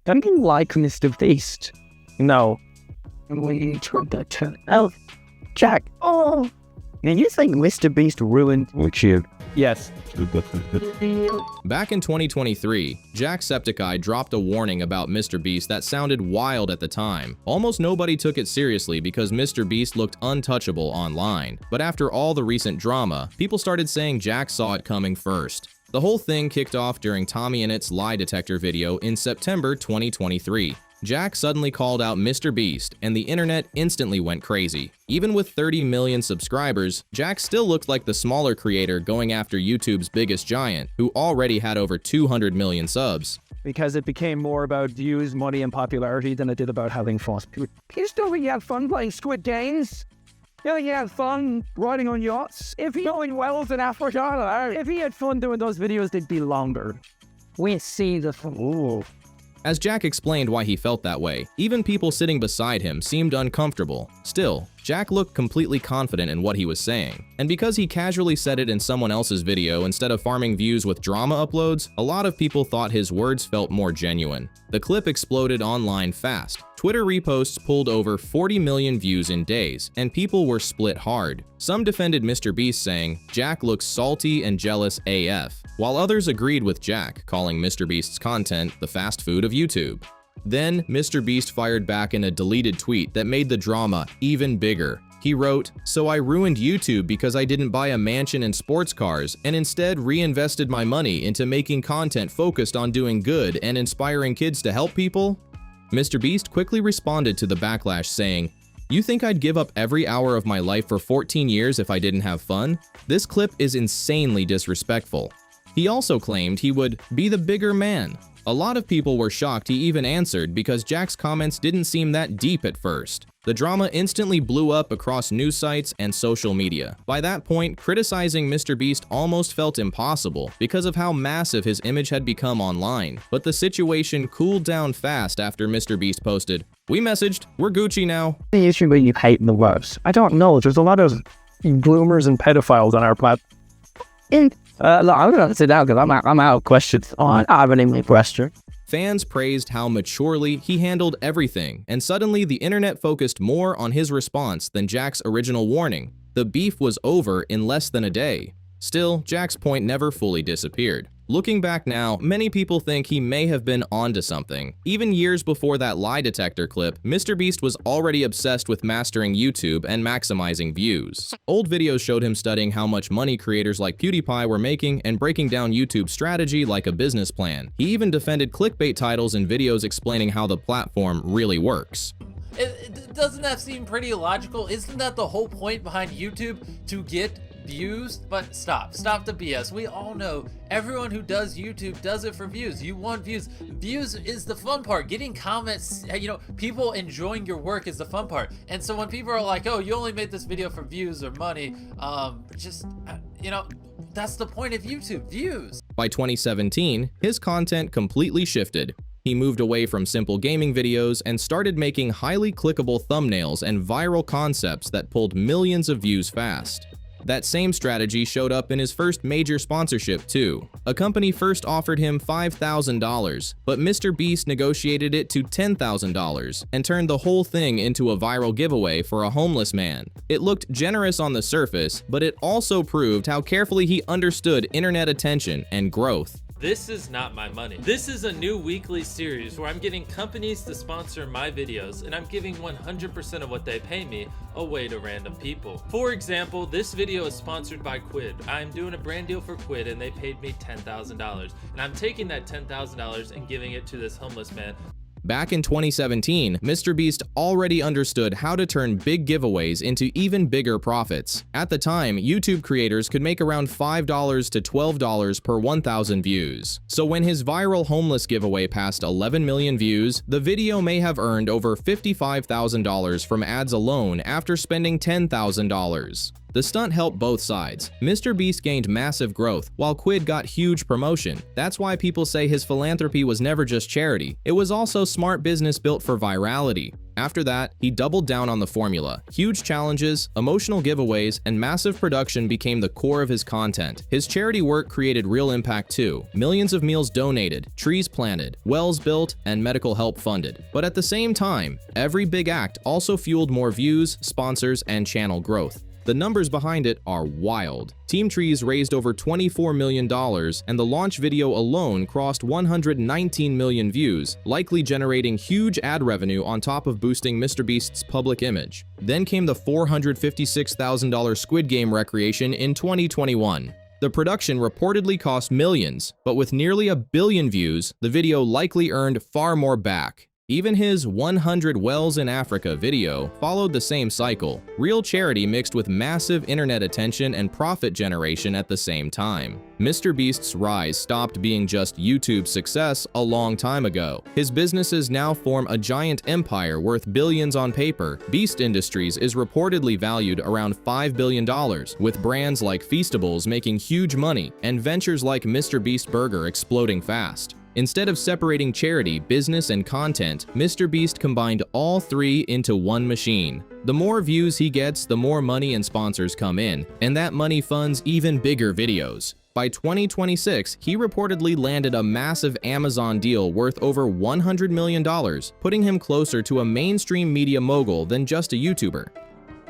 Don't you like MrBeast? No. Oh, Jack. Oh. And you think MrBeast ruined YouTube? Yes. Back in 2023, Jacksepticeye dropped a warning about MrBeast that sounded wild at the time. Almost nobody took it seriously because MrBeast looked untouchable online. But after all the recent drama, people started saying Jack saw it coming first. The whole thing kicked off during Tommy Innit's lie detector video in September 2023. Jack suddenly called out MrBeast, and the internet instantly went crazy. Even with 30 million subscribers, Jack still looked like the smaller creator going after YouTube's biggest giant, who already had over 200 million subs. Because it became more about views, money, and popularity than it did about having fun. You still think you had fun playing Squid Games? You think you had fun riding on yachts? If he going wells in Africa, if he had fun doing those videos, they'd be longer. We see the fun. Ooh. As Jack explained why he felt that way, even people sitting beside him seemed uncomfortable. Still, Jack looked completely confident in what he was saying. And because he casually said it in someone else's video instead of farming views with drama uploads, a lot of people thought his words felt more genuine. The clip exploded online fast. Twitter reposts pulled over 40 million views in days, and people were split hard. Some defended MrBeast, saying, "Jack looks salty and jealous AF," while others agreed with Jack, calling MrBeast's content the fast food of YouTube. Then, MrBeast fired back in a deleted tweet that made the drama even bigger. He wrote, "So I ruined YouTube because I didn't buy a mansion and sports cars and instead reinvested my money into making content focused on doing good and inspiring kids to help people?" MrBeast quickly responded to the backlash, saying, "You think I'd give up every hour of my life for 14 years if I didn't have fun? This clip is insanely disrespectful." He also claimed he would be the bigger man. A lot of people were shocked he even answered because Jack's comments didn't seem that deep at first. The drama instantly blew up across news sites and social media. By that point, criticizing MrBeast almost felt impossible because of how massive his image had become online. But the situation cooled down fast after MrBeast posted, "We messaged, we're Gucci now." The issue that you hate the most? I don't know. There's a lot of bloomers and pedophiles on our platform. Look, I'm going to sit down because I'm out of questions. I don't have any more questions. Fans praised how maturely he handled everything, and suddenly the internet focused more on his response than Jack's original warning. The beef was over in less than a day. Still, Jack's point never fully disappeared. Looking back now, many people think he may have been onto something. Even years before that lie detector clip, MrBeast was already obsessed with mastering YouTube and maximizing views. Old videos showed him studying how much money creators like PewDiePie were making and breaking down YouTube's strategy like a business plan. He even defended clickbait titles in videos explaining how the platform really works. Doesn't that seem pretty illogical? Isn't that the whole point behind YouTube, to get views? But stop the BS. We all know everyone who does YouTube does it for views. You want views. Views is the fun part. Getting comments, people enjoying your work is the fun part. And so when people are like, "Oh, you only made this video for views or money," that's the point of YouTube, views. By 2017, his content completely shifted. He moved away from simple gaming videos and started making highly clickable thumbnails and viral concepts that pulled millions of views fast. That same strategy showed up in his first major sponsorship too. A company first offered him $5,000, but MrBeast negotiated it to $10,000 and turned the whole thing into a viral giveaway for a homeless man. It looked generous on the surface, but it also proved how carefully he understood internet attention and growth. This is not my money. This is a new weekly series where I'm getting companies to sponsor my videos, and I'm giving 100% of what they pay me away to random people. For example, this video is sponsored by Quid. I'm doing a brand deal for Quid and they paid me $10,000. And I'm taking that $10,000 and giving it to this homeless man. Back in 2017, MrBeast already understood how to turn big giveaways into even bigger profits. At the time, YouTube creators could make around $5 to $12 per 1,000 views. So when his viral homeless giveaway passed 11 million views, the video may have earned over $55,000 from ads alone after spending $10,000. The stunt helped both sides. MrBeast gained massive growth, while Quid got huge promotion. That's why people say his philanthropy was never just charity. It was also smart business built for virality. After that, he doubled down on the formula. Huge challenges, emotional giveaways, and massive production became the core of his content. His charity work created real impact too. Millions of meals donated, trees planted, wells built, and medical help funded. But at the same time, every big act also fueled more views, sponsors, and channel growth. The numbers behind it are wild. Team Trees raised over $24 million, and the launch video alone crossed 119 million views, likely generating huge ad revenue on top of boosting MrBeast's public image. Then came the $456,000 Squid Game recreation in 2021. The production reportedly cost millions, but with nearly 1 billion views, the video likely earned far more back. Even his 100 Wells in Africa video followed the same cycle, real charity mixed with massive internet attention and profit generation at the same time. MrBeast's rise stopped being just YouTube's success a long time ago. His businesses now form a giant empire worth billions on paper. Beast Industries is reportedly valued around $5 billion, with brands like Feastables making huge money and ventures like MrBeast Burger exploding fast. Instead of separating charity, business, and content, MrBeast combined all three into one machine. The more views he gets, the more money and sponsors come in, and that money funds even bigger videos. By 2026, he reportedly landed a massive Amazon deal worth over $100 million, putting him closer to a mainstream media mogul than just a YouTuber.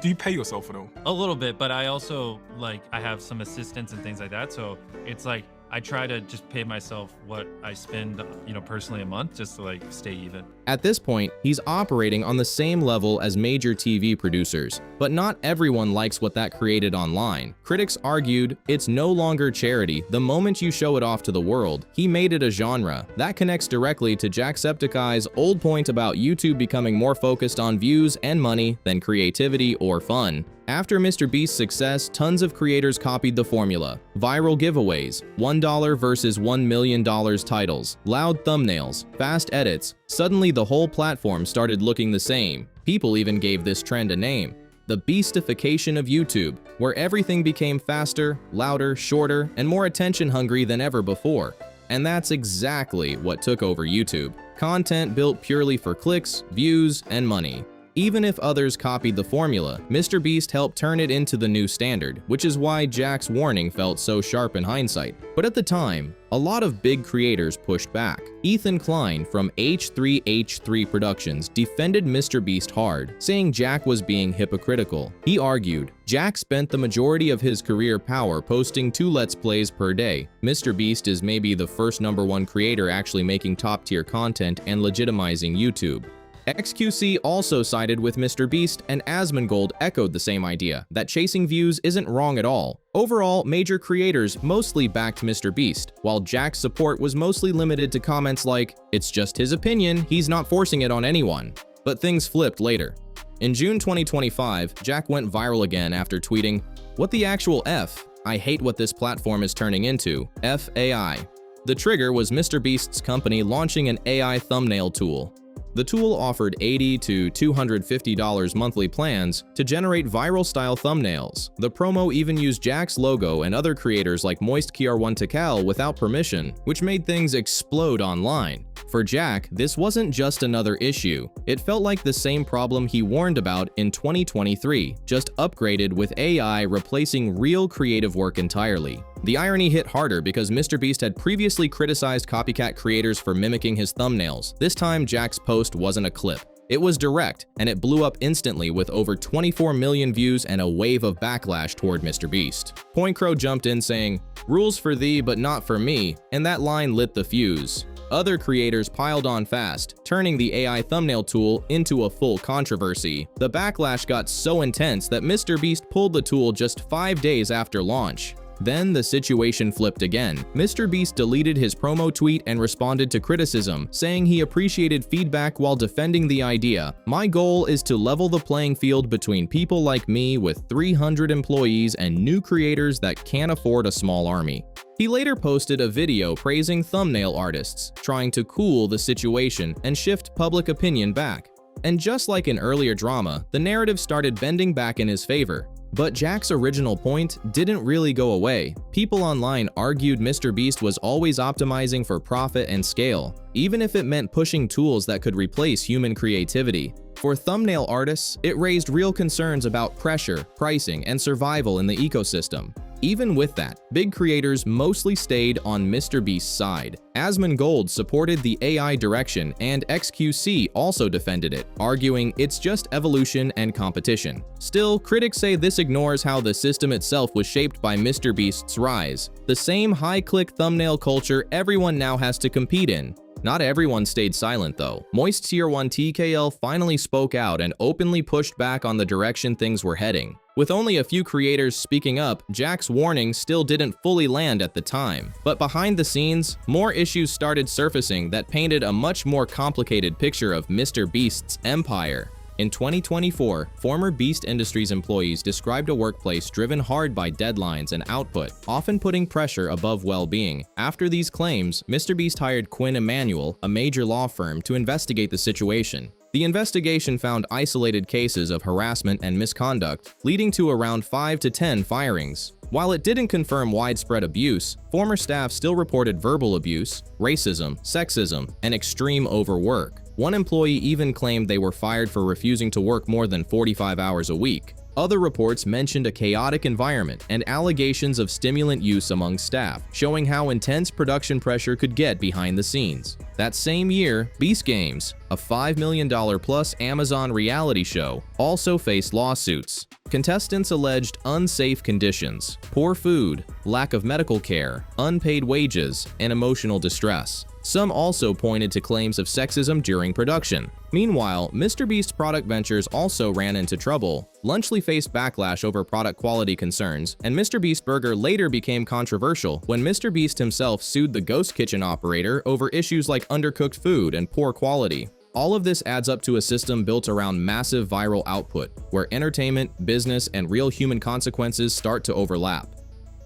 Do you pay yourself at all? A little bit, but I also, I have some assistants and things like that, so it's like, I try to just pay myself what I spend, personally a month, just to stay even. At this point, he's operating on the same level as major TV producers, but not everyone likes what that created online. Critics argued it's no longer charity the moment you show it off to the world. He made it a genre. That connects directly to Jacksepticeye's old point about YouTube becoming more focused on views and money than creativity or fun. After MrBeast's success, tons of creators copied the formula. Viral giveaways, $1 versus $1 million titles, loud thumbnails, fast edits. Suddenly the whole platform started looking the same. People even gave this trend a name: the beastification of YouTube, where everything became faster, louder, shorter, and more attention-hungry than ever before. And that's exactly what took over YouTube. Content built purely for clicks, views, and money. Even if others copied the formula, MrBeast helped turn it into the new standard, which is why Jack's warning felt so sharp in hindsight. But at the time, a lot of big creators pushed back. Ethan Klein from H3H3 Productions defended MrBeast hard, saying Jack was being hypocritical. He argued, Jack spent the majority of his career power posting 2 Let's Plays per day. MrBeast is maybe the first #1 creator actually making top-tier content and legitimizing YouTube. XQC also sided with MrBeast, and Asmongold echoed the same idea, that chasing views isn't wrong at all. Overall, major creators mostly backed MrBeast, while Jack's support was mostly limited to comments like, "It's just his opinion, he's not forcing it on anyone." But things flipped later. In June 2025, Jack went viral again after tweeting, "What the actual F? I hate what this platform is turning into. FAI." The trigger was MrBeast's company launching an AI thumbnail tool. The tool offered $80 to $250 monthly plans to generate viral-style thumbnails. The promo even used Jack's logo and other creators like MoistKR1Takal without permission, which made things explode online. For Jack, this wasn't just another issue. It felt like the same problem he warned about in 2023, just upgraded with AI replacing real creative work entirely. The irony hit harder because MrBeast had previously criticized copycat creators for mimicking his thumbnails. This time, Jack's post wasn't a clip. It was direct, and it blew up instantly with over 24 million views and a wave of backlash toward MrBeast. PointCrow jumped in saying, "Rules for thee but not for me," and that line lit the fuse. Other creators piled on fast, turning the AI thumbnail tool into a full controversy. The backlash got so intense that MrBeast pulled the tool just 5 days after launch. Then the situation flipped again. MrBeast deleted his promo tweet and responded to criticism, saying he appreciated feedback while defending the idea. "My goal is to level the playing field between people like me with 300 employees and new creators that can't afford a small army." He later posted a video praising thumbnail artists, trying to cool the situation and shift public opinion back. And just like in earlier drama, the narrative started bending back in his favor. But Jack's original point didn't really go away. People online argued MrBeast was always optimizing for profit and scale, even if it meant pushing tools that could replace human creativity. For thumbnail artists, it raised real concerns about pressure, pricing, and survival in the ecosystem. Even with that, big creators mostly stayed on MrBeast's side. Asmongold supported the AI direction, and XQC also defended it, arguing it's just evolution and competition. Still, critics say this ignores how the system itself was shaped by MrBeast's rise. The same high-click thumbnail culture everyone now has to compete in. Not everyone stayed silent though. Moist Tier 1 TKL finally spoke out and openly pushed back on the direction things were heading. With only a few creators speaking up, Jack's warning still didn't fully land at the time. But behind the scenes, more issues started surfacing that painted a much more complicated picture of MrBeast's empire. In 2024, former Beast Industries employees described a workplace driven hard by deadlines and output, often putting pressure above well-being. After these claims, MrBeast hired Quinn Emanuel, a major law firm, to investigate the situation. The investigation found isolated cases of harassment and misconduct, leading to around 5 to 10 firings. While it didn't confirm widespread abuse, former staff still reported verbal abuse, racism, sexism, and extreme overwork. One employee even claimed they were fired for refusing to work more than 45 hours a week. Other reports mentioned a chaotic environment and allegations of stimulant use among staff, showing how intense production pressure could get behind the scenes. That same year, Beast Games, a $5 million plus Amazon reality show, also faced lawsuits. Contestants alleged unsafe conditions, poor food, lack of medical care, unpaid wages, and emotional distress. Some also pointed to claims of sexism during production. Meanwhile, MrBeast product ventures also ran into trouble. Lunchly faced backlash over product quality concerns, and MrBeast Burger later became controversial when MrBeast himself sued the Ghost Kitchen operator over issues like undercooked food and poor quality. All of this adds up to a system built around massive viral output, where entertainment, business, and real human consequences start to overlap.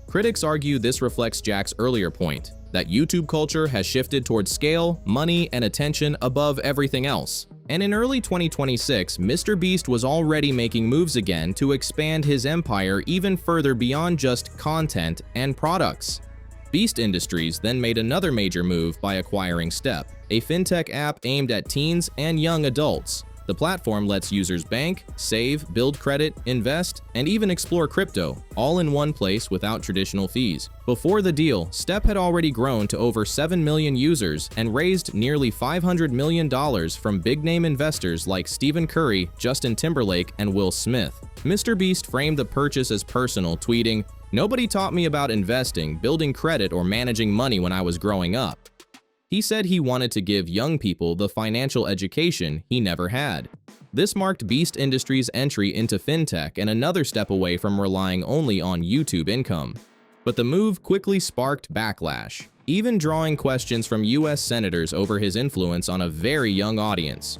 Critics argue this reflects Jack's earlier point, that YouTube culture has shifted towards scale, money, and attention above everything else. And in early 2026, MrBeast was already making moves again to expand his empire even further beyond just content and products. Beast Industries then made another major move by acquiring Step, a fintech app aimed at teens and young adults. The platform lets users bank, save, build credit, invest, and even explore crypto, all in one place without traditional fees. Before the deal, Step had already grown to over 7 million users and raised nearly $500 million from big-name investors like Stephen Curry, Justin Timberlake, and Will Smith. MrBeast framed the purchase as personal, tweeting, "Nobody taught me about investing, building credit, or managing money when I was growing up." He said he wanted to give young people the financial education he never had. This marked Beast Industries' entry into fintech and another step away from relying only on YouTube income. But the move quickly sparked backlash, even drawing questions from US senators over his influence on a very young audience.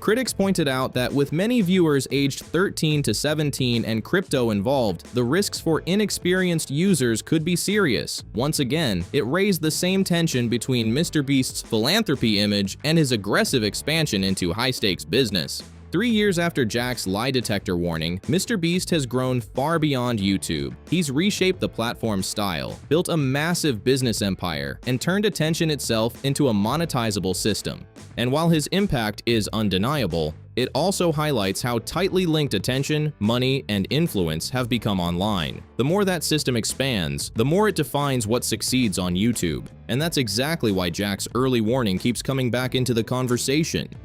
Critics pointed out that with many viewers aged 13 to 17 and crypto involved, the risks for inexperienced users could be serious. Once again, it raised the same tension between MrBeast's philanthropy image and his aggressive expansion into high-stakes business. 3 years after Jack's lie detector warning, MrBeast has grown far beyond YouTube. He's reshaped the platform's style, built a massive business empire, and turned attention itself into a monetizable system. And while his impact is undeniable, it also highlights how tightly linked attention, money, and influence have become online. The more that system expands, the more it defines what succeeds on YouTube. And that's exactly why Jack's early warning keeps coming back into the conversation.